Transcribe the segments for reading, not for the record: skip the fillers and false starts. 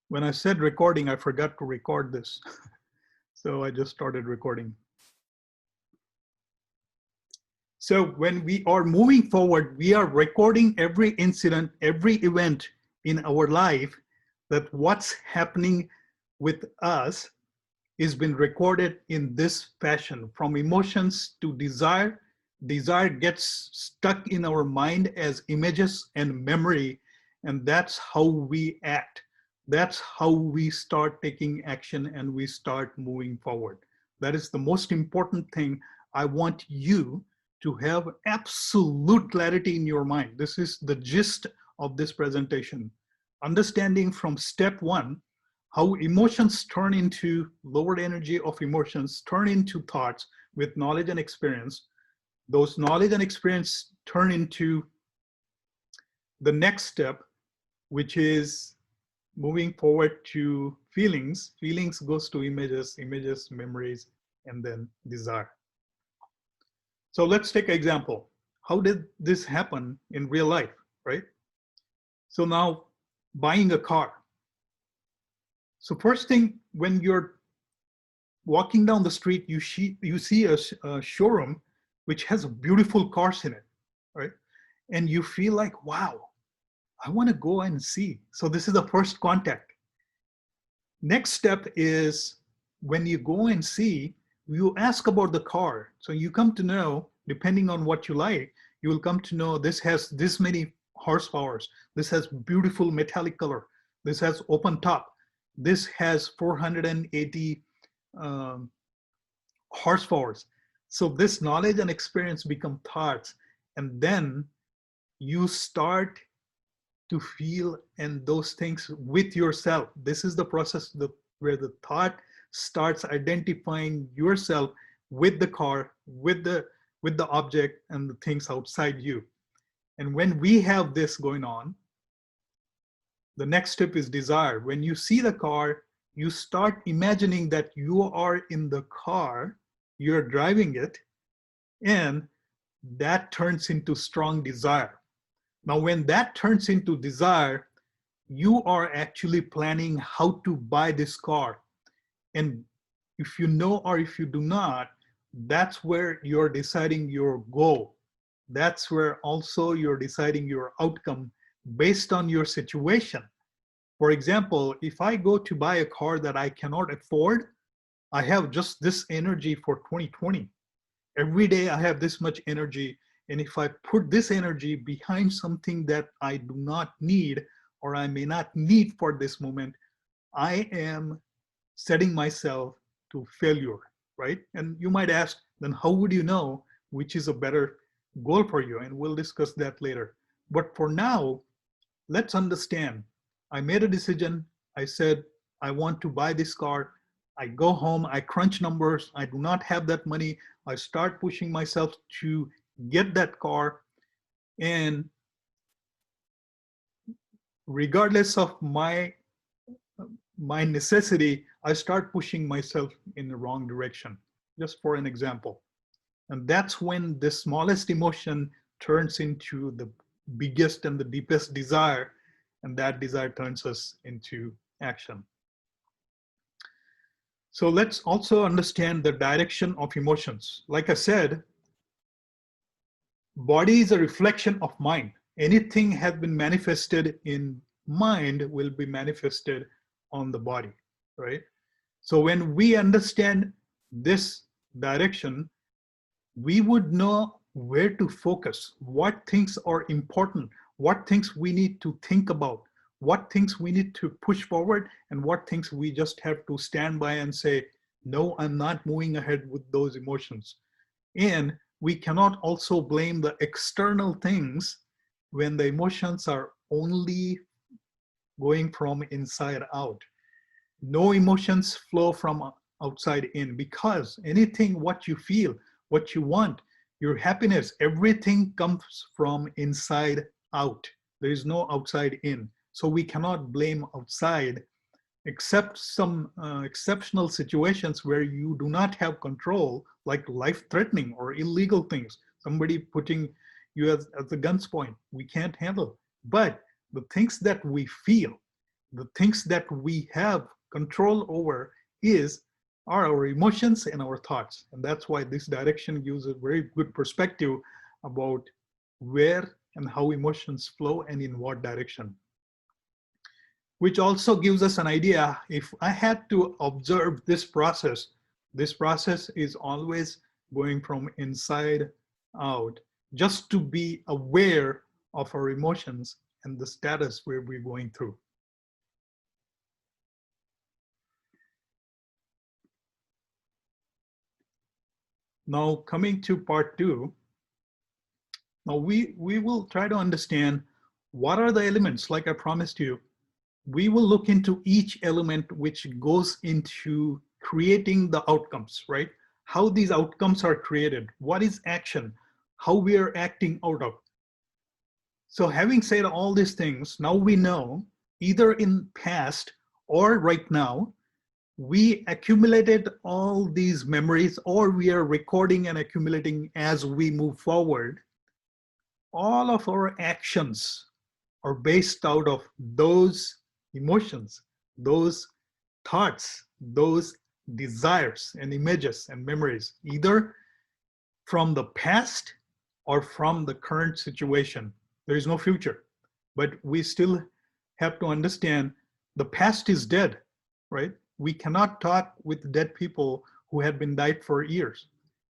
When I said recording, I forgot to record this. So I just started recording. So when we are moving forward, we are recording every incident, every event in our life, that what's happening with us is been recorded in this fashion, from emotions to desire. Desire gets stuck in our mind as images and memory, and that's how we act. That's how we start taking action and we start moving forward. That is the most important thing. I want you to have absolute clarity in your mind. This is the gist of this presentation. Understanding from step one, how emotions turn into lowered energy of emotions, turn into thoughts with knowledge and experience. Those knowledge and experience turn into the next step, which is moving forward to feelings. Feelings goes to images, images, memories, and then desire. So let's take an example. How did this happen in real life, right? So now, buying a car. So first thing, when you're walking down the street, you see a showroom which has beautiful cars in it, right? And you feel like, wow, I want to go and see. So this is the first contact. Next step is when you go and see, you ask about the car. So you come to know, depending on what you like, you will come to know this has this many horsepowers. This has beautiful metallic color. This has open top. This has 480 horsepowers. So this knowledge and experience become thoughts, and then you start to feel and those things with yourself. This is the process where the thought starts identifying yourself with the car, with the object and the things outside you. And when we have this going on, the next step is desire. When you see the car, you start imagining that you are in the car, you're driving it, and that turns into strong desire. Now, when that turns into desire, you are actually planning how to buy this car. And if you know or if you do not, that's where you're deciding your goal. That's where also you're deciding your outcome based on your situation. For example, if I go to buy a car that I cannot afford, I have just this energy for 2020. Every day I have this much energy. And if I put this energy behind something that I do not need or I may not need for this moment, I am setting myself to failure, right? And you might ask, then how would you know which is a better goal for you? And we'll discuss that later. But for now, let's understand. I made a decision. I said, I want to buy this car. I go home, I crunch numbers. I do not have that money. I start pushing myself to get that car. And regardless of my necessity, I start pushing myself in the wrong direction, just for an example. And that's when the smallest emotion turns into the biggest and the deepest desire, and that desire turns us into action. So let's also understand the direction of emotions. Like I said, body is a reflection of mind. Anything has been manifested in mind will be manifested on the body, right? So when we understand this direction, we would know where to focus, what things are important, what things we need to think about, what things we need to push forward, and what things we just have to stand by and say, no, I'm not moving ahead with those emotions. And we cannot also blame the external things when the emotions are only going from inside out. No emotions flow from outside in, because anything what you feel, what you want, your happiness, everything comes from inside out. There is no outside in. So we cannot blame outside, except some exceptional situations where you do not have control, like life-threatening or illegal things, somebody putting you at the gun's point, we can't handle. But the things that we feel, The things that we have control over are our emotions and our thoughts. And that's why this direction gives a very good perspective about where and how emotions flow and in what direction. Which also gives us an idea, if I had to observe this process is always going from inside out, just to be aware of our emotions and the status where we're going through. Now, coming to part 2, now we will try to understand what are the elements, like I promised you. We will look into each element which goes into creating the outcomes, right? How these outcomes are created, what is action, how we are acting out of. So having said all these things, now we know either in past or right now, we accumulated all these memories, or we are recording and accumulating as we move forward. All of our actions are based out of those emotions, those thoughts, those desires and images and memories, either from the past or from the current situation. There is no future, but we still have to understand the past is dead, right? We cannot talk with dead people who have been died for years.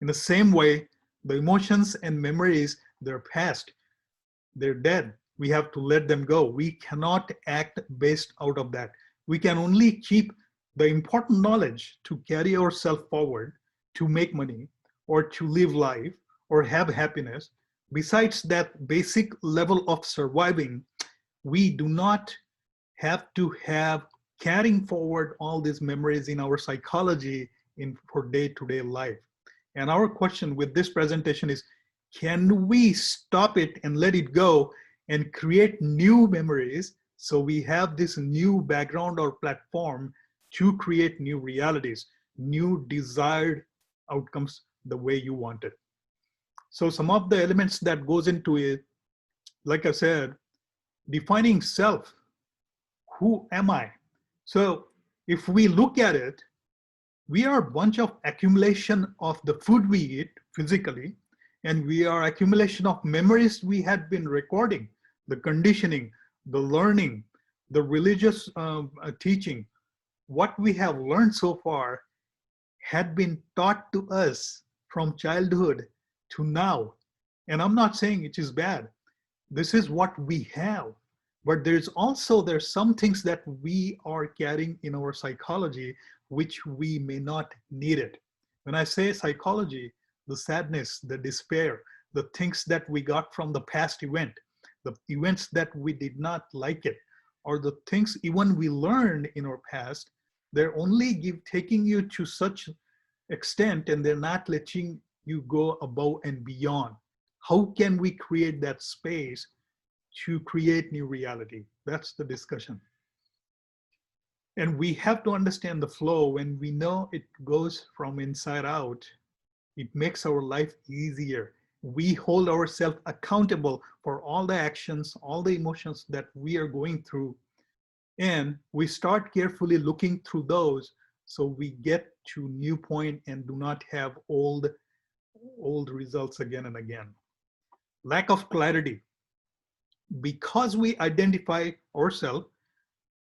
In the same way, the emotions and memories, they're past, they're dead. We have to let them go. We cannot act based out of that. We can only keep the important knowledge to carry ourselves forward, to make money, or to live life, or have happiness. Besides that basic level of surviving, we do not have to have carrying forward all these memories in our psychology for day-to-day life. And our question with this presentation is, can we stop it and let it go and create new memories, so we have this new background or platform to create new realities, new desired outcomes the way you want it. So some of the elements that goes into it, like I said, defining self. Who am I? So if we look at it, we are a bunch of accumulation of the food we eat physically, and we are accumulation of memories we had been recording, the conditioning, the learning, the religious teaching. What we have learned so far had been taught to us from childhood to now. And I'm not saying it is bad. This is what we have. But there's some things that we are carrying in our psychology which we may not need it. When I say psychology, the sadness, the despair, the things that we got from the past event, the events that we did not like it, or the things even we learned in our past, they're only taking you to such extent, and they're not letting you go above and beyond. How can we create that space to create new reality? That's the discussion. And we have to understand the flow. When we know it goes from inside out, it makes our life easier. We hold ourselves accountable for all the actions, all the emotions that we are going through. And we start carefully looking through those, so we get to new point and do not have old results again and again. Lack of clarity. Because we identify ourselves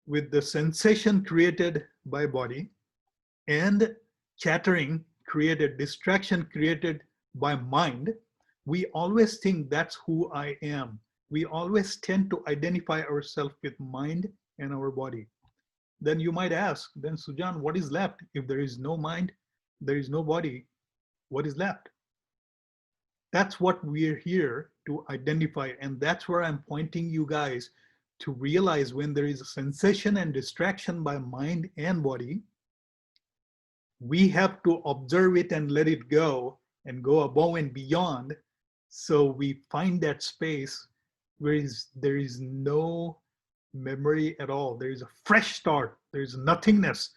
with the sensation created by body and chattering created, distraction created by mind, we always think that's who I am. We always tend to identify ourselves with mind and our body. Then you might ask, then Sujan, what is left? If there is no mind, there is no body, what is left? That's what we're here to identify. And that's where I'm pointing you guys to realize, when there is a sensation and distraction by mind and body, we have to observe it and let it go and go above and beyond. So we find that space where there is no memory at all. There is a fresh start. There is nothingness.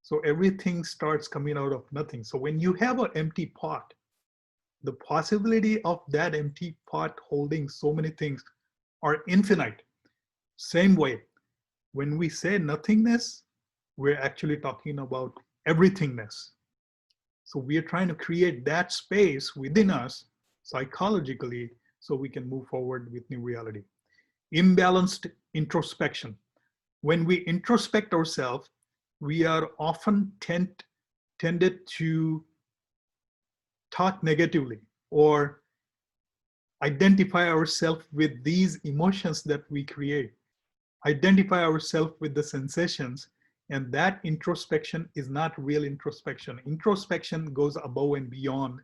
So everything starts coming out of nothing. So when you have an empty pot, the possibility of that empty pot holding so many things are infinite. Same way, When we say nothingness, we're actually talking about everythingness. So we are trying to create that space within us psychologically so we can move forward with new reality. Imbalanced introspection. When we introspect ourselves, we are often tended to talk negatively or identify ourselves with these emotions that we create, identify ourselves with the sensations, and that introspection is not real introspection. Introspection goes above and beyond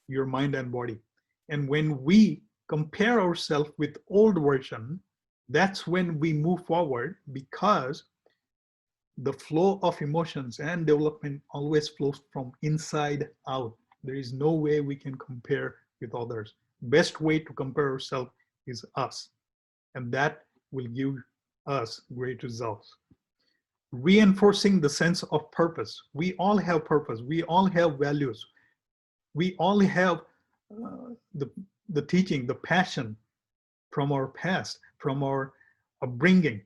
your mind and body. And when we compare ourselves with old version, that's when we move forward, because the flow of emotions and development always flows from inside out. There is no way we can compare with others. Best way to compare ourselves is us, and that will give us great results. Reinforcing the sense of purpose. We all have purpose. We all have values. We all have the teaching, the passion from our past, from our upbringing.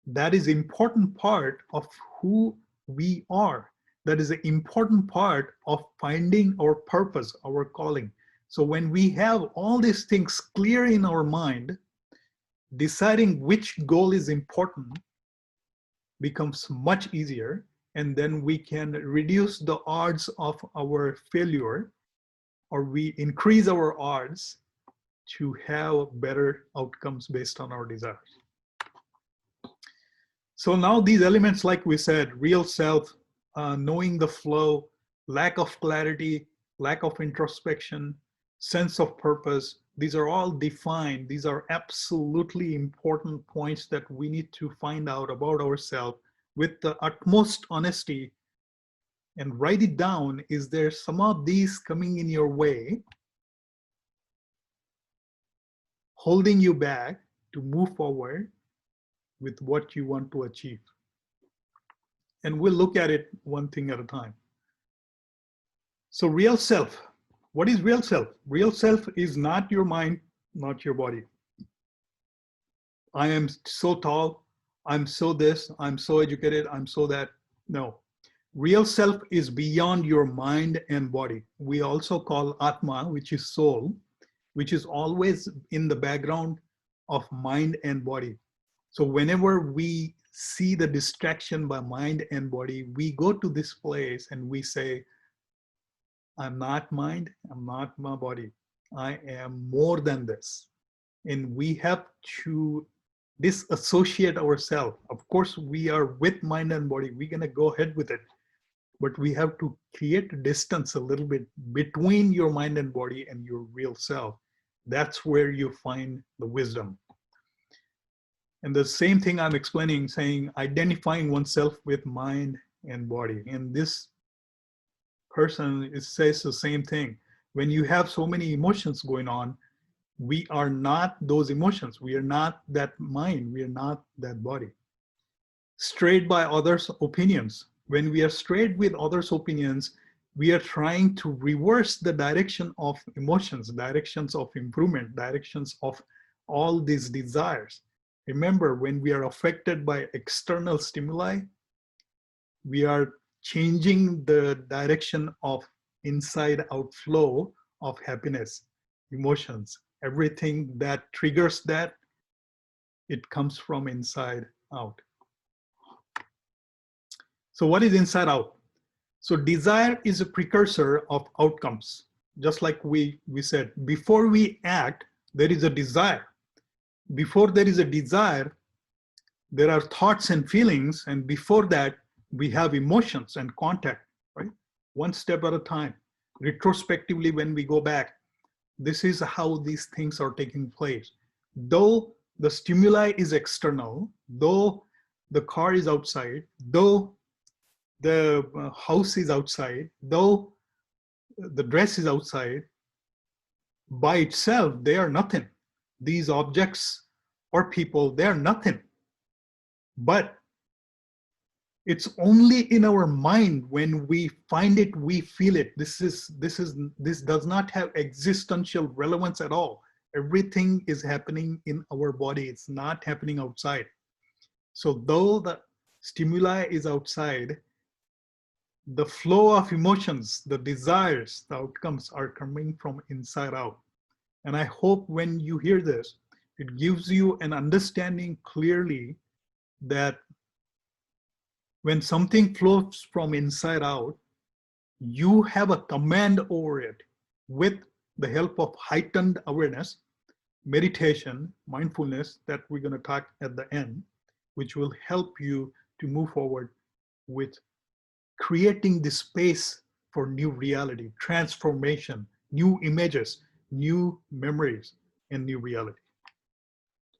That is an important part of who we are. That is an important part of finding our purpose, our calling. So when we have all these things clear in our mind, deciding which goal is important becomes much easier, and then we can reduce the odds of our failure, or we increase our odds to have better outcomes based on our desires. So now these elements, like we said, real self, knowing the flow, lack of clarity, lack of introspection, sense of purpose, these are all defined. These are absolutely important points that we need to find out about ourselves with the utmost honesty and write it down. Is there some of these coming in your way, holding you back to move forward with what you want to achieve? And we'll look at it one thing at a time. So real self. What is real self? Real self is not your mind, not your body. I am so tall, I'm so this, I'm so educated, I'm so that. No. Real self is beyond your mind and body. We also call Atma, which is soul, which is always in the background of mind and body. So whenever we see the distraction by mind and body, we go to this place and we say, I'm not mind, I'm not my body. I am more than this. And we have to disassociate ourselves. Of course, we are with mind and body. We're going to go ahead with it. But we have to create a distance a little bit between your mind and body and your real self. That's where you find the wisdom. And the same thing I'm explaining, saying identifying oneself with mind and body. And this person says the same thing. When you have so many emotions going on, we are not those emotions. We are not that mind. We are not that body. Strayed by others' opinions. When we are strayed with others' opinions, we are trying to reverse the direction of emotions, directions of improvement, directions of all these desires. Remember, when we are affected by external stimuli, we are changing the direction of inside out flow of happiness, emotions. Everything that triggers that, it comes from inside out. So what is inside out? So desire is a precursor of outcomes. Just like we said, before we act, there is a desire. Before there is a desire, there are thoughts and feelings, and before that, we have emotions and contact, right? One step at a time. Retrospectively, when we go back, this is how these things are taking place. Though the stimuli is external, though the car is outside, though the house is outside, though the dress is outside, by itself, they are nothing. These objects or people, they are nothing. But it's only in our mind when we find it, we feel it. This does not have existential relevance at all. Everything is happening in our body. It's not happening outside. So though the stimuli is outside, the flow of emotions, the desires, the outcomes are coming from inside out. And I hope when you hear this, it gives you an understanding clearly that when something flows from inside out, you have a command over it with the help of heightened awareness, meditation, mindfulness that we're going to talk at the end, which will help you to move forward with creating the space for new reality, transformation, new images, new memories, and new reality.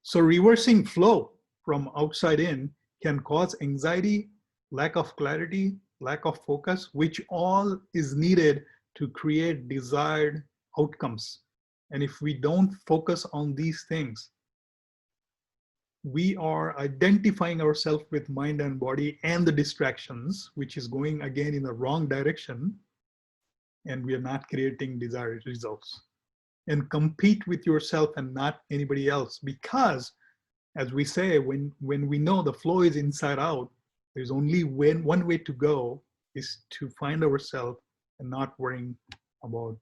So reversing flow from outside in can cause anxiety, lack of clarity, lack of focus, which all is needed to create desired outcomes. And if we don't focus on these things, we are identifying ourselves with mind and body and the distractions, which is going again in the wrong direction, and we are not creating desired results. And compete with yourself and not anybody else, because as we say, when we know the flow is inside out, there's only one way to go, is to find ourselves and not worrying about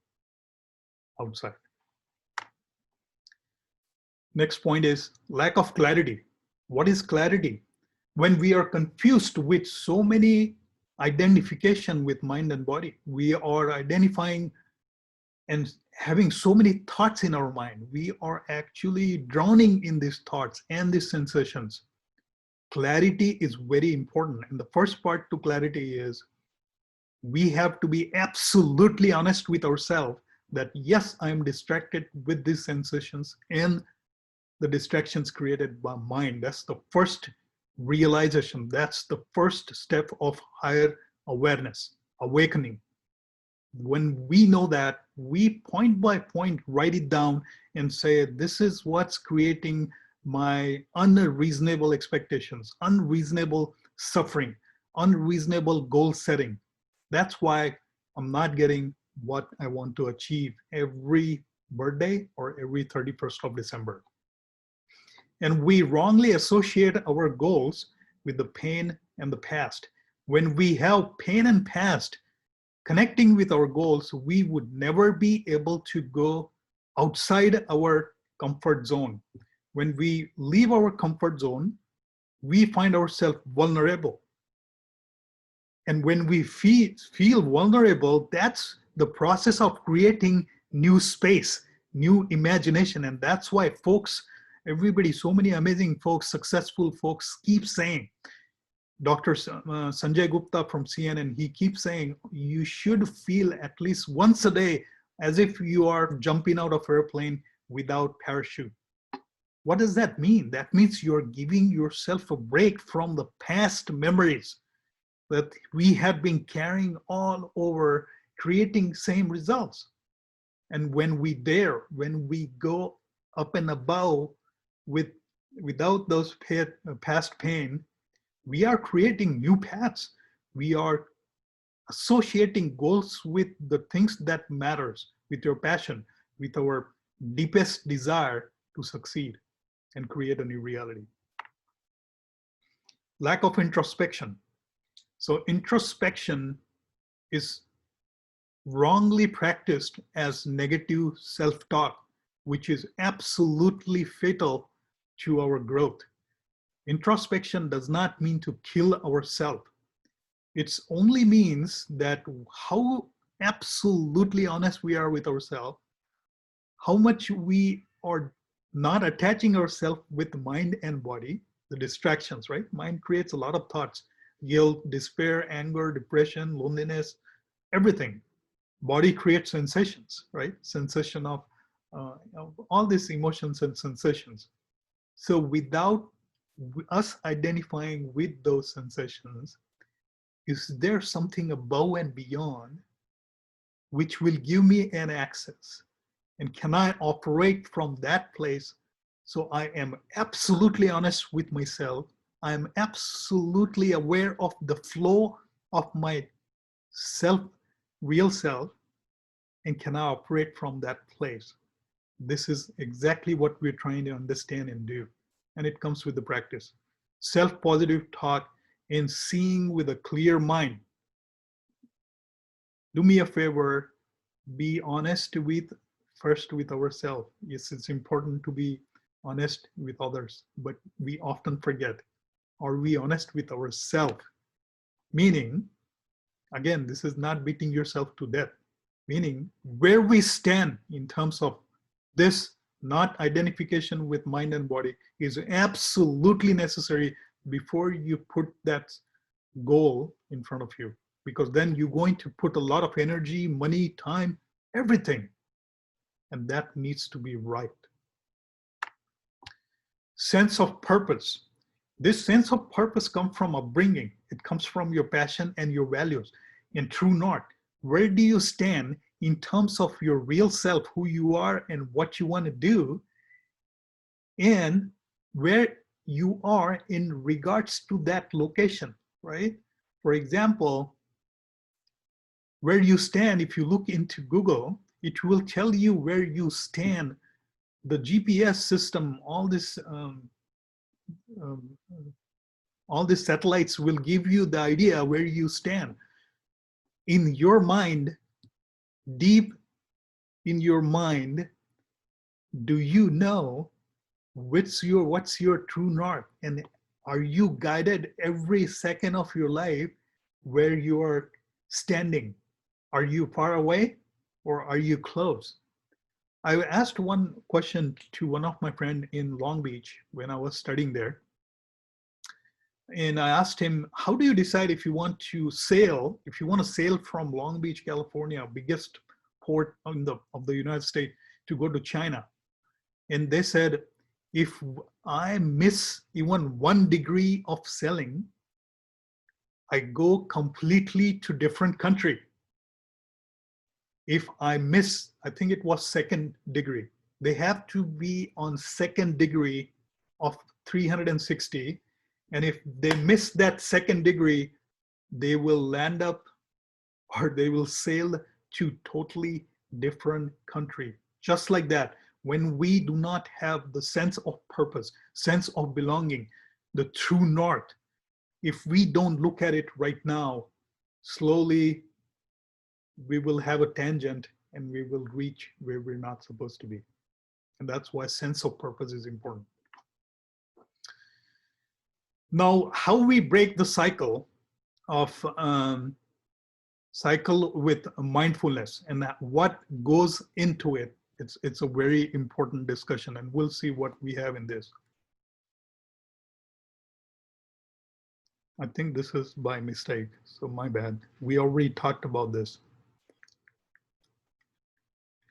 outside. Next point is lack of clarity. What is clarity? When we are confused with so many identification with mind and body, we are identifying and having so many thoughts in our mind, we are actually drowning in these thoughts and these sensations. Clarity is very important. And the first part to clarity is we have to be absolutely honest with ourselves that yes, I am distracted with these sensations and the distractions created by mind. That's the first realization. That's the first step of higher awareness, awakening. When we know that, we point by point write it down and say, this is what's creating my unreasonable expectations, unreasonable suffering, unreasonable goal setting. That's why I'm not getting what I want to achieve every birthday or every 31st of December. And we wrongly associate our goals with the pain and the past. When we have pain and past connecting with our goals, we would never be able to go outside our comfort zone. When we leave our comfort zone, we find ourselves vulnerable. And when we feel vulnerable, that's the process of creating new space, new imagination. And that's why folks, everybody, so many amazing folks, successful folks keep saying, Dr. Sanjay Gupta from CNN, he keeps saying, you should feel at least once a day as if you are jumping out of an airplane without parachute. What does that mean? That means you're giving yourself a break from the past memories that we have been carrying all over, creating same results. And when we dare, when we go up and above without those past pain, we are creating new paths. We are associating goals with the things that matters, with your passion, with our deepest desire to succeed and create a new reality. Lack of introspection. So introspection is wrongly practiced as negative self-talk, which is absolutely fatal to our growth. Introspection does not mean to kill ourselves. It only means that how absolutely honest we are with ourselves, how much we are not attaching ourselves with mind and body, the distractions, right? Mind creates a lot of thoughts, guilt, despair, anger, depression, loneliness, everything. Body creates sensations, right? Sensation of all these emotions and sensations. So without us identifying with those sensations, is there something above and beyond which will give me an access? And can I operate from that place? So I am absolutely honest with myself. I am absolutely aware of the flow of my self, real self, and can I operate from that place? This is exactly what we're trying to understand and do. And it comes with the practice. self-positive thought, and seeing with a clear mind. Do me a favor, be honest with first with ourselves. Yes, it's important to be honest with others, but we often forget. Are we honest with ourselves? Meaning, again, this is not beating yourself to death, meaning where we stand in terms of this not identification with mind and body is absolutely necessary before you put that goal in front of you, because then you're going to put a lot of energy, money, time, everything, and that needs to be right. Sense of purpose. This sense of purpose comes from upbringing. It comes from your passion and your values. And true north, where do you stand in terms of your real self, who you are and what you want to do, and where you are in regards to that location, right? For example, where you stand, if you look into Google, it will tell you where you stand. The GPS system, all these satellites will give you the idea where you stand. In your mind, deep in your mind, do you know what's your true north? And are you guided every second of your life where you are standing? Are you far away or are you close? I asked one question to one of my friends in Long Beach when I was studying there. And I asked him, how do you decide if you want to sail, from Long Beach, California, biggest port of the United States, to go to China? And they said, if I miss even 1 degree of sailing, I go completely to different country. If I miss, I think it was 2nd degree, they have to be on 2nd degree of 360. And if they miss that 2nd degree, they will land up or they will sail to totally different country. Just like that, when we do not have the sense of purpose, sense of belonging, the true north, if we don't look at it right now, slowly we will have a tangent and we will reach where we're not supposed to be. And that's why sense of purpose is important. Now, how we break the cycle with mindfulness and what goes into it, it's a very important discussion, and we'll see what we have in this. I think this is by mistake, so my bad. We already talked about this.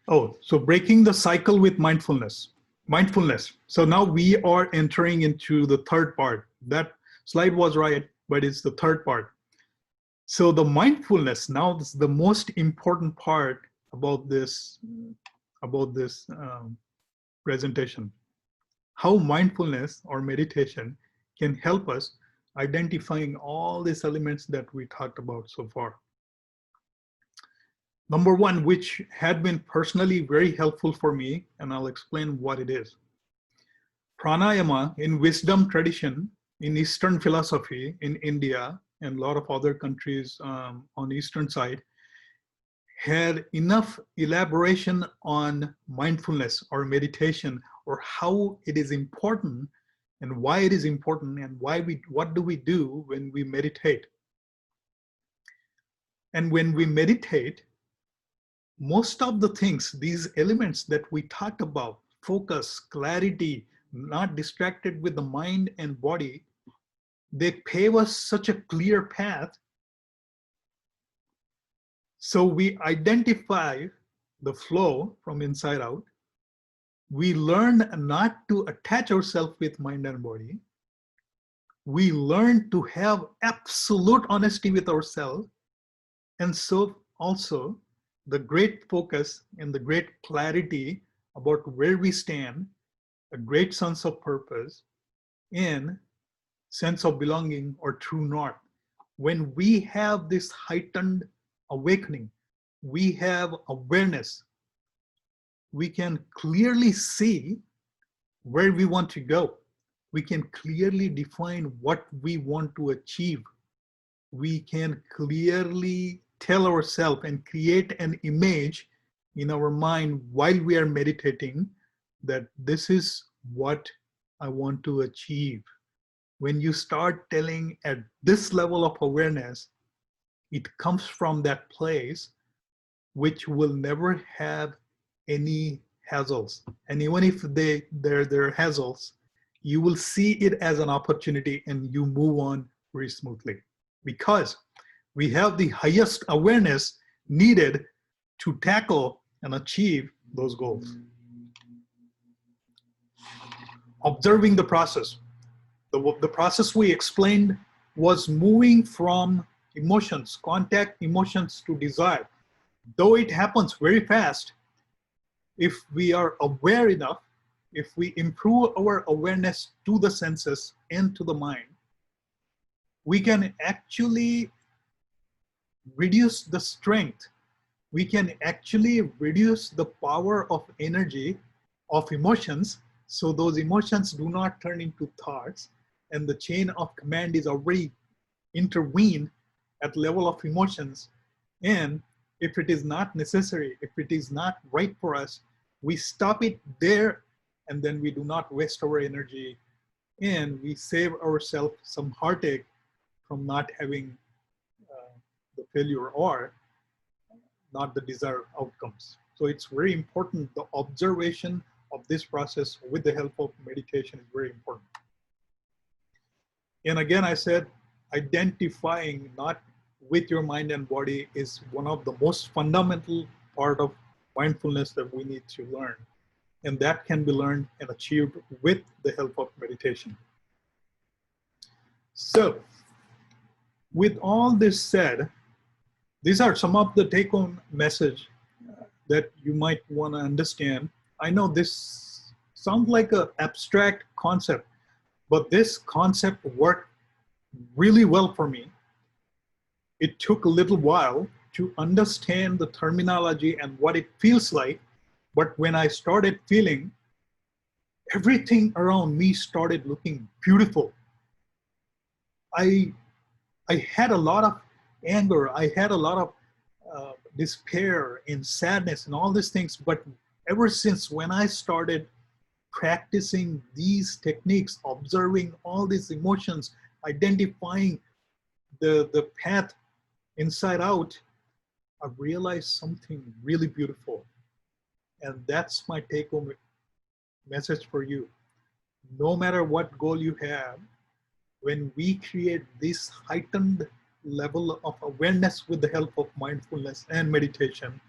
Oh, so breaking the cycle with mindfulness. So now we are entering into the third part. That slide was right, but it's the third part. So the mindfulness, now this is the most important part about this presentation. How mindfulness or meditation can help us identifying all these elements that we talked about so far. Number one, which had been personally very helpful for me, and I'll explain what it is. Pranayama in wisdom tradition, in Eastern philosophy, in India, and a lot of other countries on the Eastern side, had enough elaboration on mindfulness or meditation, or how it is important and why it is important, and what do we do when we meditate. And when we meditate, most of the things, these elements that we talked about, focus, clarity, not distracted with the mind and body, they pave us such a clear path. So we identify the flow from inside out. We learn not to attach ourselves with mind and body. We learn to have absolute honesty with ourselves. And so also the great focus and the great clarity about where we stand, a great sense of purpose, and sense of belonging or true north. When we have this heightened awakening, we have awareness, we can clearly see where we want to go. we can clearly define what we want to achieve. We can clearly tell ourselves and create an image in our mind while we are meditating that this is what I want to achieve. When you start telling at this level of awareness, it comes from that place which will never have any hassles. And even if they're hassles, you will see it as an opportunity and you move on very smoothly, because we have the highest awareness needed to tackle and achieve those goals. Observing the process. The process we explained was moving from emotions, contact emotions, to desire. Though it happens very fast, if we are aware enough, if we improve our awareness to the senses and to the mind, we can actually reduce the strength. We can actually reduce the power of energy of emotions, so those emotions do not turn into thoughts, and the chain of command is already intervened at level of emotions. And if it is not necessary, if it is not right for us, we stop it there, and then we do not waste our energy, and we save ourselves some heartache from not having the failure or not the desired outcomes. So it's very important. The observation of this process with the help of meditation is very important. And again, I said, identifying not with your mind and body is one of the most fundamental part of mindfulness that we need to learn. And that can be learned and achieved with the help of meditation. So, with all this said, these are some of the take-home message that you might want to understand. I know this sounds like an abstract concept, but this concept worked really well for me. It took a little while to understand the terminology and what it feels like, but when I started feeling, everything around me started looking beautiful. I had a lot of anger, I had a lot of despair and sadness and all these things, but ever since when I started practicing these techniques, observing all these emotions, identifying the path inside out, I realized something really beautiful. And that's my take-home message for you. No matter what goal you have, when we create this heightened level of awareness with the help of mindfulness and meditation,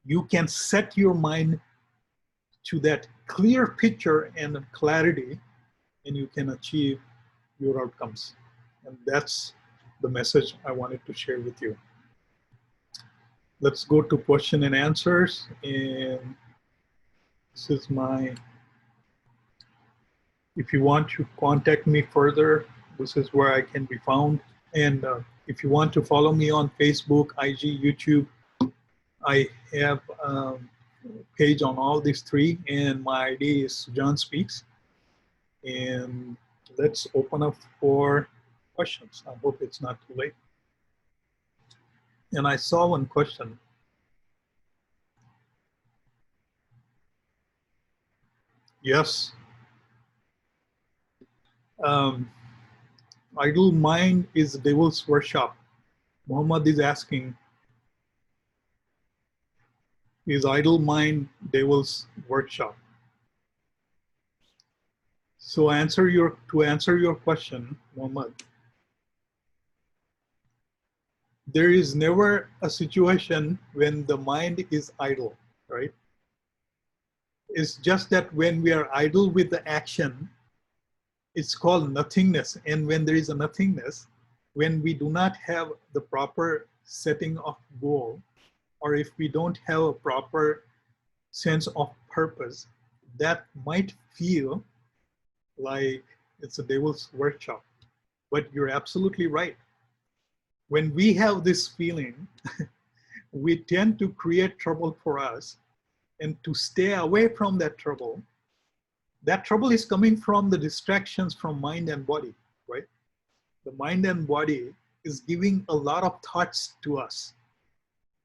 you can set your mind to that clear picture and clarity, and you can achieve your outcomes. And that's the message I wanted to share with you. Let's go to question and answers. And this is my, if you want to contact me further, this is where I can be found. And if you want to follow me on Facebook, IG, YouTube, I have a page on all these three, and my ID is John Speaks. And let's open up for questions. I hope it's not too late. And I saw one question. Yes. Idle mind is devil's workshop. Muhammad is asking, is idle mind devil's workshop? So to answer your question, Muhammad, there is never a situation when the mind is idle, right? It's just that when we are idle with the action, it's called nothingness. And when there is a nothingness, when we do not have the proper setting of goal, or if we don't have a proper sense of purpose, that might feel like it's a devil's workshop. But you're absolutely right. When we have this feeling, we tend to create trouble for us, and to stay away from that trouble, that trouble is coming from the distractions from mind and body, right? The mind and body is giving a lot of thoughts to us.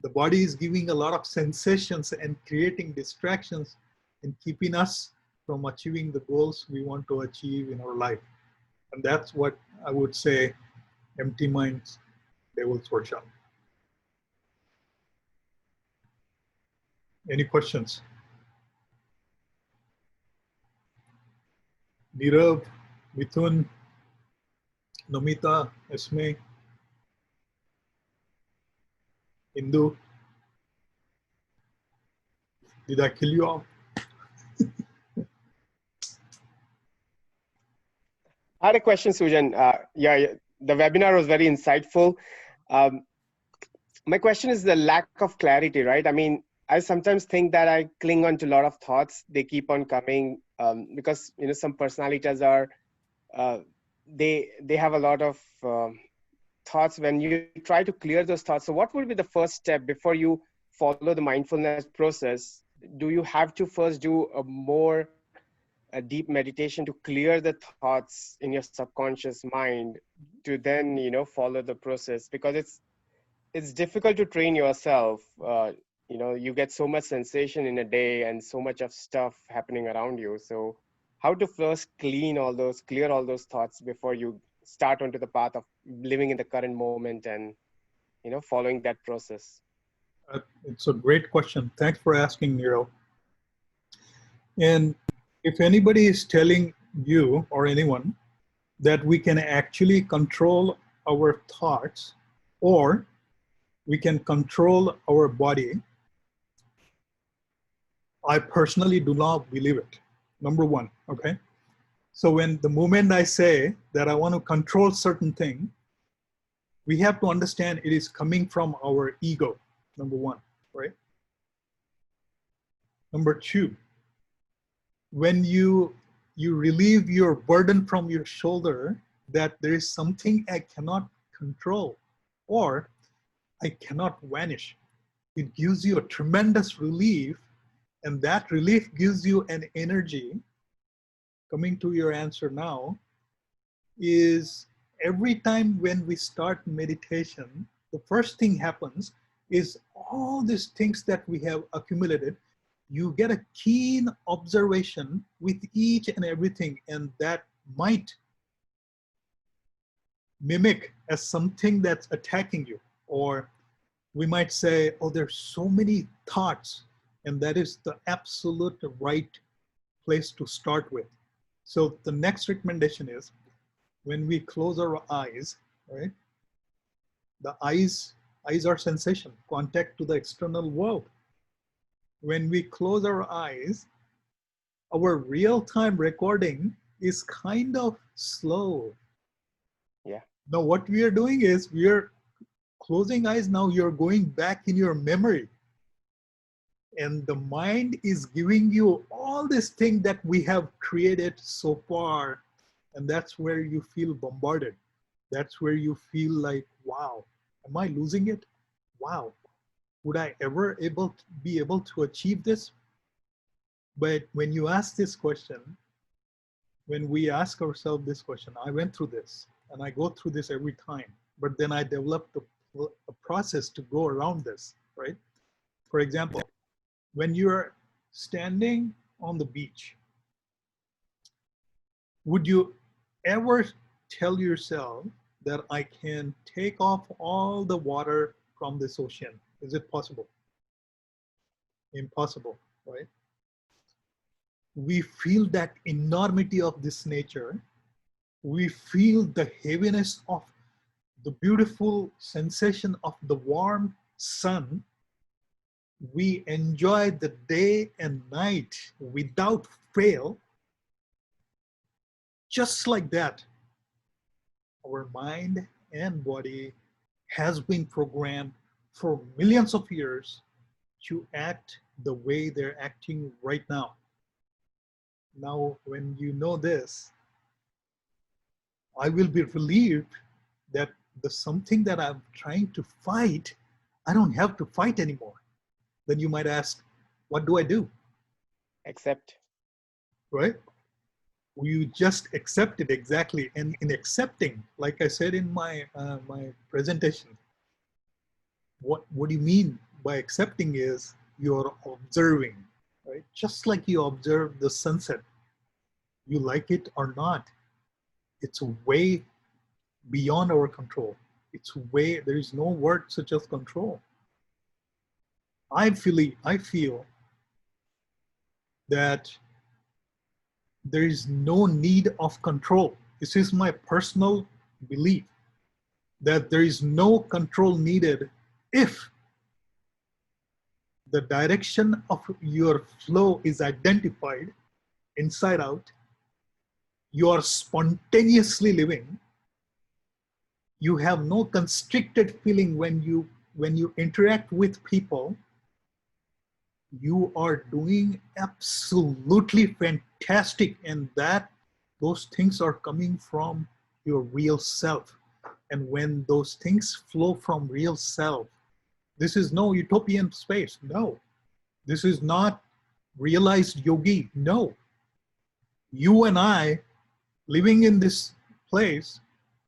The body is giving a lot of sensations and creating distractions and keeping us from achieving the goals we want to achieve in our life. And that's what I would say empty minds, devil's workshop. Any questions? Nirav, Mithun, Namita, Esme, Indu, did I kill you all? I had a question, Sujan. Yeah, the webinar was very insightful. My question is the lack of clarity, right? I mean, I sometimes think that I cling on to a lot of thoughts. They keep on coming because, you know, some personalities are, they have a lot of thoughts. When you try to clear those thoughts, so what would be the first step before you follow the mindfulness process? Do you have to first do a deep meditation to clear the thoughts in your subconscious mind to then, you know, follow the process? Because it's difficult to train yourself. You know, you get so much sensation in a day and so much of stuff happening around you. So how to first clear all those thoughts before you start onto the path of living in the current moment and, you know, following that process? It's a great question. Thanks for asking, Niro. And if anybody is telling you or anyone that we can actually control our thoughts or we can control our body, I personally do not believe it. Number one, okay? So when the moment I say that I want to control certain thing, we have to understand it is coming from our ego, number one, right? Number two, when you relieve your burden from your shoulder, that there is something I cannot control or I cannot vanish, it gives you a tremendous relief, and that relief gives you an energy. Coming to your answer now, is every time when we start meditation, the first thing happens is all these things that we have accumulated, you get a keen observation with each and everything, and that might mimic as something that's attacking you. Or we might say, oh, there's so many thoughts, and that is the absolute right place to start with. So the next recommendation is when we close our eyes, right? The eyes are sensation, contact to the external world. When we close our eyes, our real-time recording is kind of slow. Yeah. Now what we are doing is we are closing eyes. Now you're going back in your memory. And the mind is giving you all this thing that we have created so far. And that's where you feel bombarded. That's where you feel like, wow, am I losing it? Wow, would I ever be able to achieve this? But when you ask this question, when we ask ourselves this question, I went through this and I go through this every time, but then I developed a process to go around this, right? For example, when you're standing on the beach, would you ever tell yourself that I can take off all the water from this ocean? Is it possible? Impossible, right? We feel that enormity of this nature. We feel the heaviness of the beautiful sensation of the warm sun. We enjoy the day and night without fail. Just like that, our mind and body has been programmed for millions of years to act the way they're acting right now. Now, when you know this, I will be relieved that the something that I'm trying to fight, I don't have to fight anymore. Then you might ask, what do I do? Accept. Right? You just accept it exactly. And in accepting, like I said in my presentation, what do you mean by accepting is you're observing, right? Just like you observe the sunset, you like it or not, it's way beyond our control. It's way, there is no word such as control. I feel that there is no need of control. This is my personal belief that there is no control needed if the direction of your flow is identified inside out. You are spontaneously living. You have no constricted feeling when you interact with people. You are doing absolutely fantastic, and that those things are coming from your real self. And when those things flow from real self, this is no utopian space. No, this is not realized yogi. No, you and I living in this place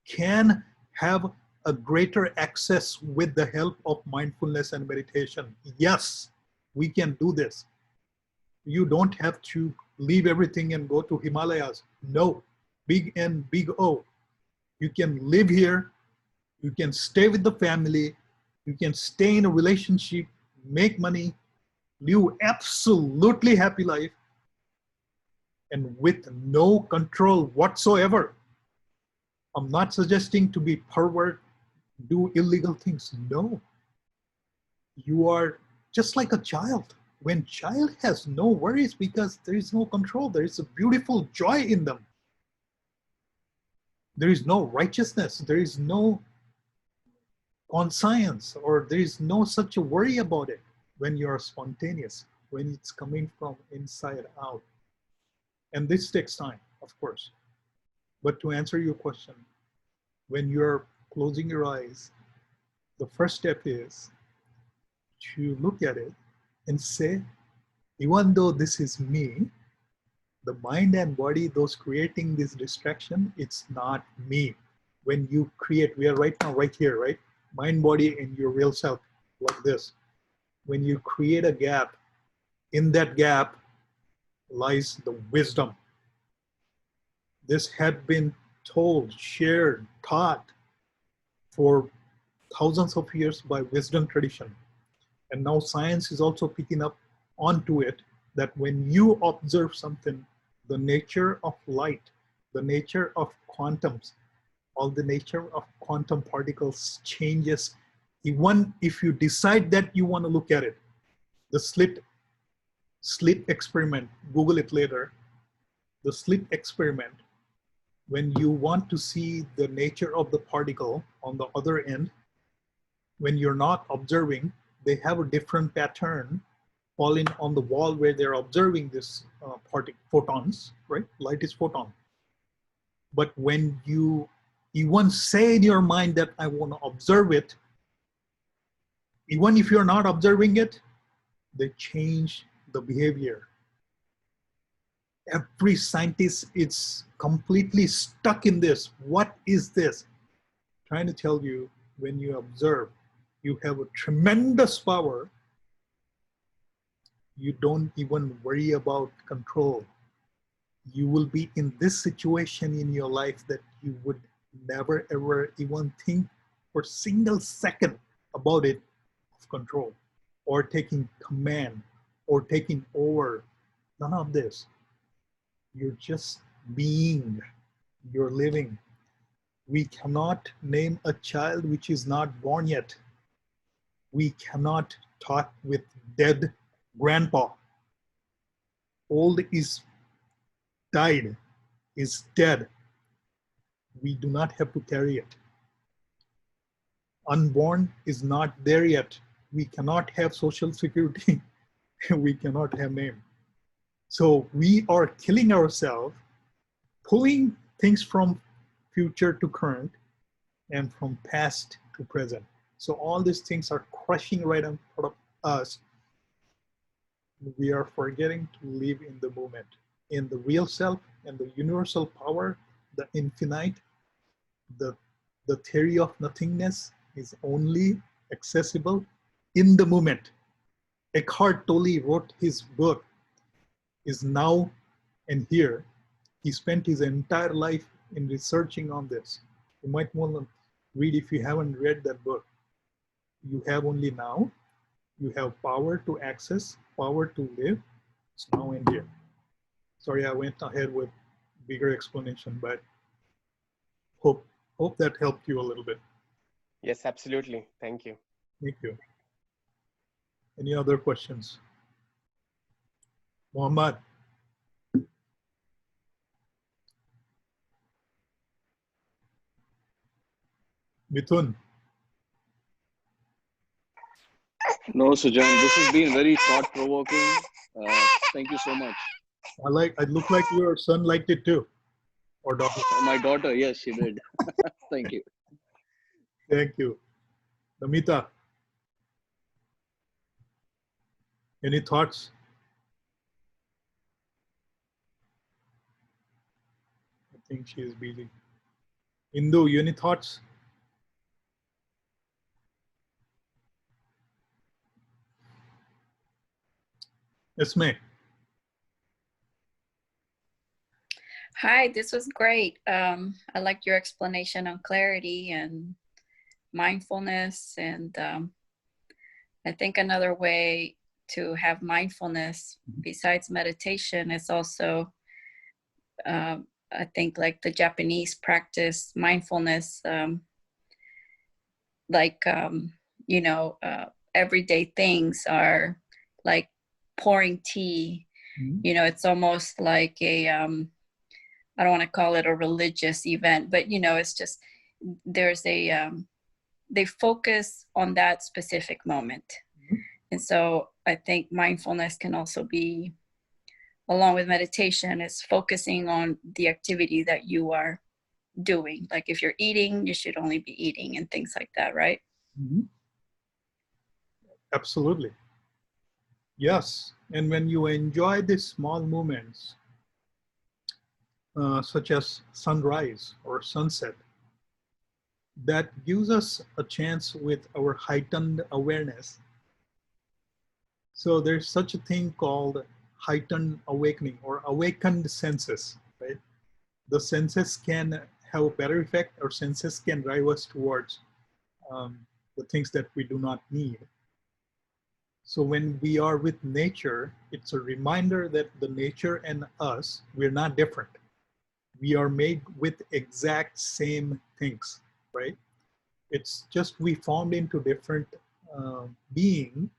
can have a greater access with the help of mindfulness and meditation. Yes, we can do this. You don't have to leave everything and go to Himalayas. No, big N, big O. You can live here. You can stay with the family. You can stay in a relationship, make money, live absolutely happy life, and with no control whatsoever. I'm not suggesting to be pervert, do illegal things. No, you are just like a child. When child has no worries because there is no control, there is a beautiful joy in them. There is no righteousness, there is no conscience, or there is no such a worry about it when you are spontaneous, when it's coming from inside out. And this takes time, of course. But to answer your question, when you're closing your eyes, the first step is to look at it and say, even though this is me, the mind and body, those creating this distraction, it's not me. When you create, we are right now, right here, right? Mind, body, and your real self, like this. When you create a gap, in that gap lies the wisdom. This had been told, shared, taught for thousands of years by wisdom tradition. And now science is also picking up onto it, that when you observe something, the nature of light, the nature of quantums, all the nature of quantum particles changes, even if you decide that you want to look at it. The slit experiment, Google it later. The slit experiment, when you want to see the nature of the particle on the other end, when you're not observing, they have a different pattern falling on the wall where they're observing this photons, right? Light is photon. But when you even say in your mind that I want to observe it, even if you're not observing it, they change the behavior. Every scientist is completely stuck in this. What is this? Trying to tell you, when you observe, you have a tremendous power. You don't even worry about control. You will be in this situation in your life that you would never ever even think for a single second about it, of control or taking command or taking over. None of this. You're just being, you're living. We cannot name a child which is not born yet. We cannot talk with dead grandpa. Old is died, is dead. We do not have to carry it. Unborn is not there yet. We cannot have social security. We cannot have name. So we are killing ourselves, pulling things from future to current and from past to present. So all these things are crushing right in front of us. We are forgetting to live in the moment, in the real self and the universal power, the infinite, the, the theory of nothingness is only accessible in the moment. Eckhart Tolle wrote his book, Is Now and Here. He spent his entire life in researching on this. You might want to read if you haven't read that book. You have only now. You have power to access, power to live. It's now and here. Sorry, I went ahead with bigger explanation, but hope that helped you a little bit. Yes, absolutely. Thank you. Thank you. Any other questions? Mohammed. Mithun. No, Sujan, this has been very thought-provoking. Thank you so much. I look like your son liked it too, or daughter. My daughter, yes, she did. Thank you. Thank you. Namita, any thoughts? I think she is busy. Indu, any thoughts? Esme. Hi, this was great. I liked your explanation on clarity and mindfulness. And I think another way to have mindfulness besides meditation is also, I think, like the Japanese practice mindfulness, everyday things are like pouring tea. It's almost like a, I don't want to call it a religious event, but it's just, there's a, they focus on that specific moment. And so I think mindfulness can also be, along with meditation, is focusing on the activity that you are doing. Like if you're eating, you should only be eating and things like that, right? Absolutely. Yes. And when you enjoy these small moments, such as sunrise or sunset, that gives us a chance with our heightened awareness. So there's such a thing called heightened awakening or awakened senses, right? The senses can have a better effect, or senses can drive us towards the things that we do not need. So when we are with nature, it's a reminder that the nature and us, we're not different. We are made with exact same things, right? It's just we formed into different being,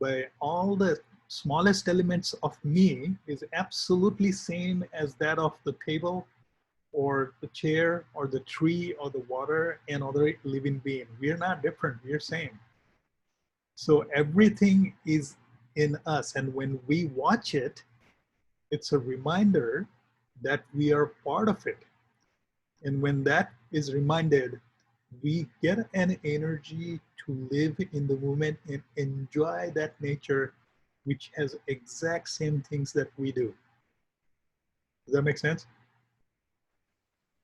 but all the smallest elements of me is absolutely same as that of the table or the chair or the tree or the water and other living being. We're not different, we're same. So everything is in us, and when we watch it, it's a reminder that we are part of it. And when that is reminded, we get an energy to live in the moment and enjoy that nature, which has exact same things that we do. Does that make sense?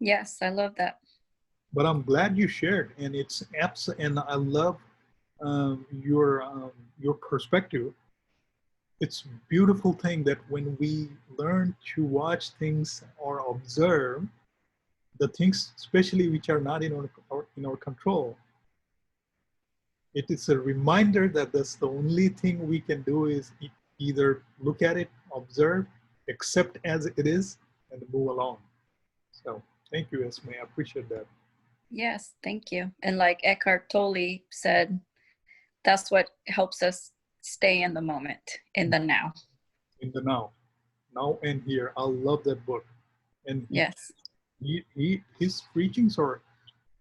Yes, I love that. But I'm glad you shared, and it's and I love your perspective. It's a beautiful thing that when we learn to watch things or observe the things, especially which are not in our control, it is a reminder that that's the only thing we can do is either look at it, observe, accept as it is, and move along. So thank you, Esme. I appreciate that. Yes, thank you. And like Eckhart Tolle said, that's what helps us stay in the moment, in the now. In the now and here. I love that book. And yes, his preachings or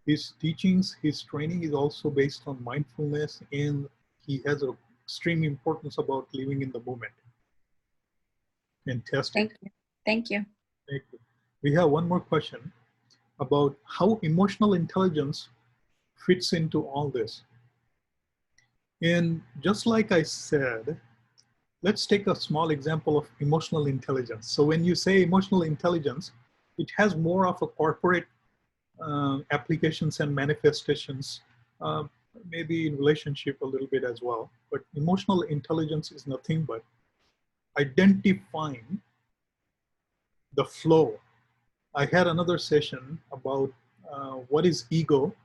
his teachings, his training is also based on mindfulness, and he has an extreme importance about living in the moment. Fantastic. Thank you. Thank you. Thank you. We have one more question about how emotional intelligence fits into all this. And just like I said, let's take a small example of emotional intelligence. So when you say emotional intelligence, it has more of a corporate applications and manifestations, uh, maybe in relationship a little bit as well. But emotional intelligence is nothing but identifying the flow. I had another session about what is ego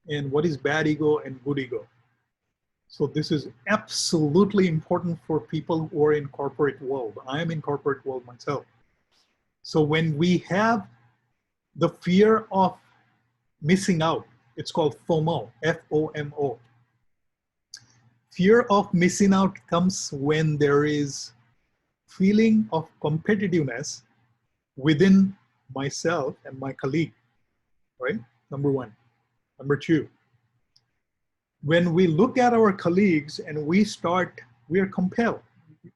and what is bad ego and good ego. So this is absolutely important for people who are in corporate world. I am in corporate world myself. So when we have the fear of missing out, it's called FOMO, F-O-M-O. Fear of missing out comes when there is feeling of competitiveness within myself and my colleague, right? Number one. Number two, when we look at our colleagues and we are compelled.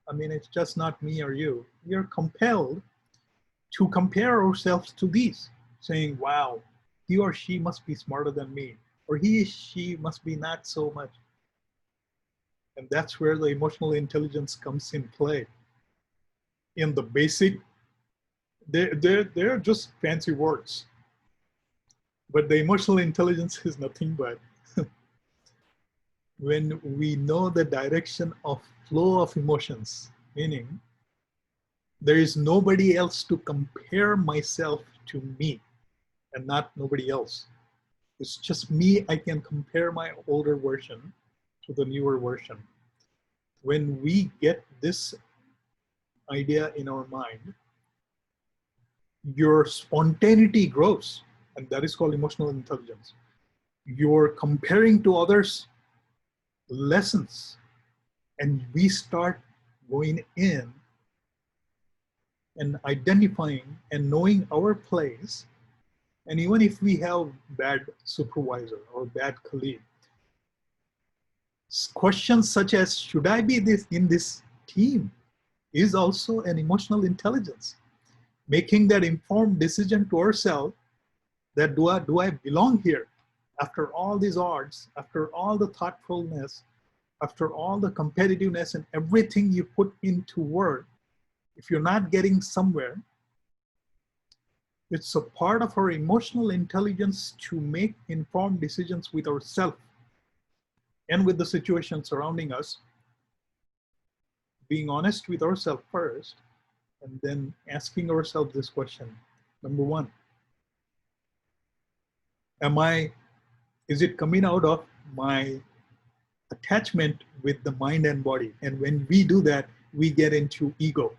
I mean, it's just not me or you. We are compelled to compare ourselves to these, saying, wow, he or she must be smarter than me, or she must be not so much. And that's where the emotional intelligence comes in play. In the basic, they're just fancy words. But the emotional intelligence is nothing but when we know the direction of flow of emotions, meaning there is nobody else to compare myself to me and not nobody else. It's just me. I can compare my older version to the newer version. When we get this idea in our mind, your spontaneity grows, and that is called emotional intelligence. You're comparing to others lessons, and we start going in and identifying and knowing our place. And even if we have bad supervisor or bad colleague, questions such as, should I be in this team, is also an emotional intelligence. Making that informed decision to ourselves that do I belong here? After all these odds, after all the thoughtfulness, after all the competitiveness and everything you put into work, if you're not getting somewhere, it's a part of our emotional intelligence to make informed decisions with ourselves and with the situation surrounding us, being honest with ourselves first, and then asking ourselves this question. Number one, is it coming out of my attachment with the mind and body? And when we do that, we get into ego.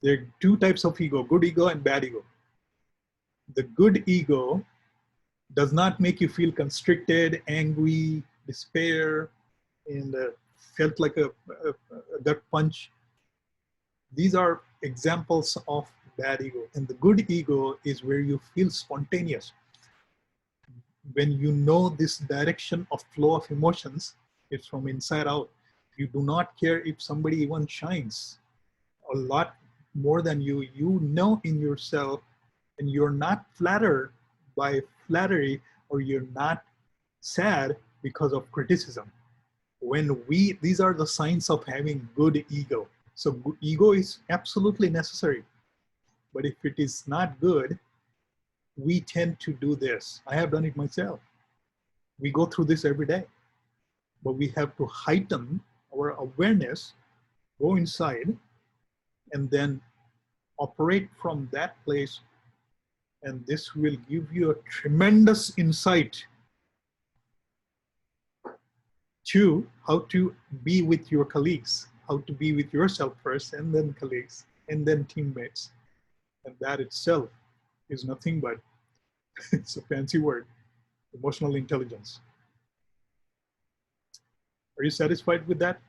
There are two types of ego, good ego and bad ego. The good ego does not make you feel constricted, angry, despair, and felt like a gut punch. These are examples of bad ego. And the good ego is where you feel spontaneous. When you know this direction of flow of emotions, it's from inside out. You do not care if somebody even shines a lot more than you. You know in yourself, and you're not flattered by flattery, or you're not sad because of criticism. These are the signs of having good ego. So ego is absolutely necessary. But if it is not good, we tend to do this. I have done it myself. We go through this every day. But we have to heighten our awareness, go inside, and then operate from that place. And this will give you a tremendous insight to how to be with your colleagues, how to be with yourself first, and then colleagues, and then teammates. And that itself is nothing but, it's a fancy word, emotional intelligence. Are you satisfied with that?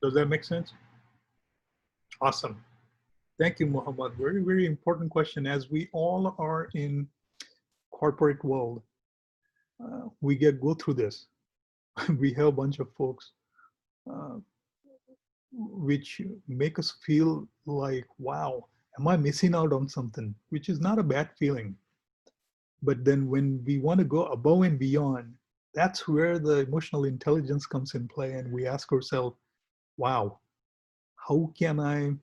Does that make sense? Awesome. Thank you, Muhammad. Very, very important question. As we all are in corporate world, we go through this. We have a bunch of folks which make us feel like, wow, am I missing out on something? Which is not a bad feeling. But then when we want to go above and beyond, that's where the emotional intelligence comes in play. And we ask ourselves, wow, how can I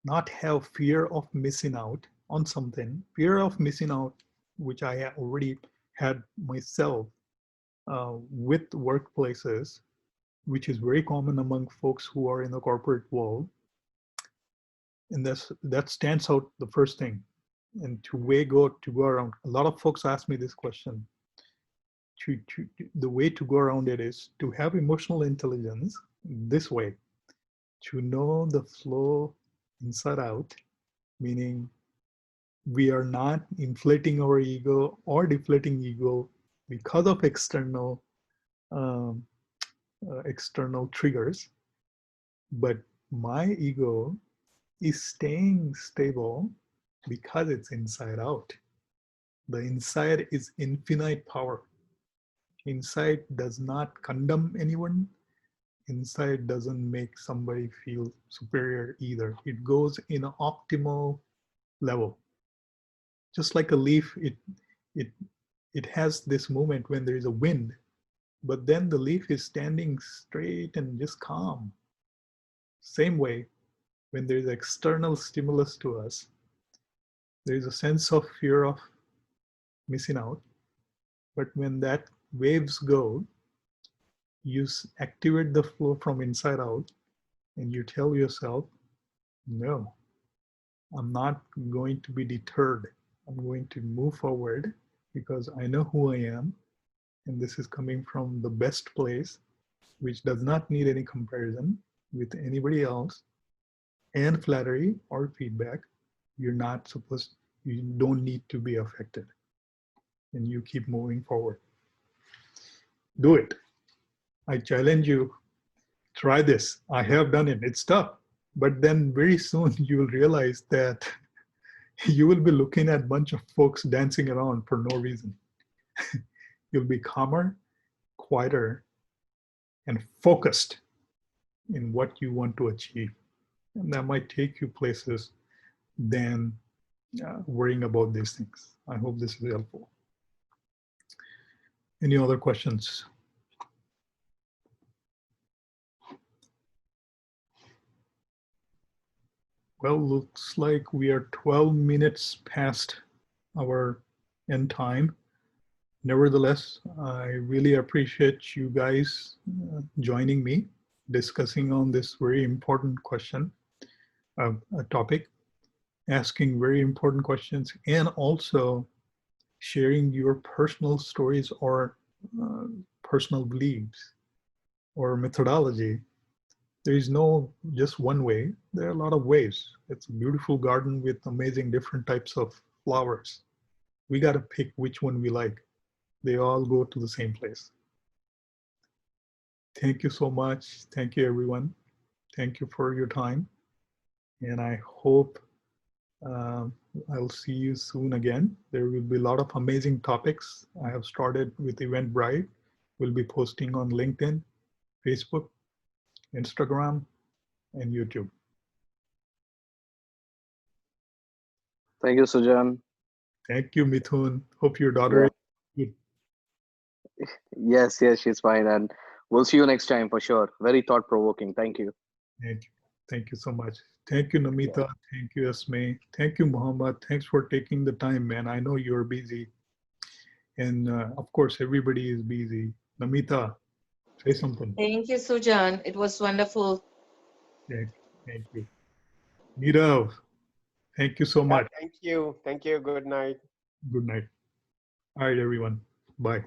not have fear of missing out on something, fear of missing out, which I already had myself with workplaces, which is very common among folks who are in the corporate world. And that stands out the first thing. And to go around, a lot of folks ask me this question. The way to go around it is to have emotional intelligence this way, to know the flow inside out, meaning we are not inflating our ego or deflating ego because of um, external triggers, but my ego is staying stable because it's inside out. The inside is infinite power. Inside does not condemn anyone. Inside doesn't make somebody feel superior either. It goes in an optimal level. Just like a leaf, it it has this moment when there is a wind, but then the leaf is standing straight and just calm. Same way, when there is external stimulus to us, there is a sense of fear of missing out. But when that waves go, you activate the flow from inside out and you tell yourself, no, I'm not going to be deterred. I'm going to move forward because I know who I am. And this is coming from the best place, which does not need any comparison with anybody else and flattery or feedback. You don't need to be affected. And you keep moving forward. Do it. I challenge you, try this. I have done it. It's tough. But then very soon you will realize that you will be looking at a bunch of folks dancing around for no reason. You'll be calmer, quieter, and focused in what you want to achieve. And that might take you places than worrying about these things. I hope this is helpful. Any other questions? Well, looks like we are 12 minutes past our end time. Nevertheless, I really appreciate you guys joining me, discussing on this very important question, a topic, asking very important questions, and also sharing your personal stories or personal beliefs or methodology. There is no just one way. There are a lot of ways. It's a beautiful garden with amazing different types of flowers. We got to pick which one we like. They all go to the same place. Thank you so much. Thank you, everyone. Thank you for your time. And I hope I'll see you soon again. There will be a lot of amazing topics. I have started with Eventbrite. We'll be posting on LinkedIn, Facebook, Instagram, and YouTube. Thank you, Sujan. Thank you, Mithun. Hope your daughter is good. Yes, yes, she's fine. And we'll see you next time for sure. Very thought provoking. Thank you. Thank you. Thank you so much. Thank you, Yeah. Namita. Thank you, Asme. Thank you, Muhammad. Thanks for taking the time, man. I know you're busy. And of course, everybody is busy. Namita, say something. Thank you, Sujan. It was wonderful. Thank you. Nirav, thank you so Yeah, much. thank you. Thank you. Good night. Good night. All right, everyone. Bye.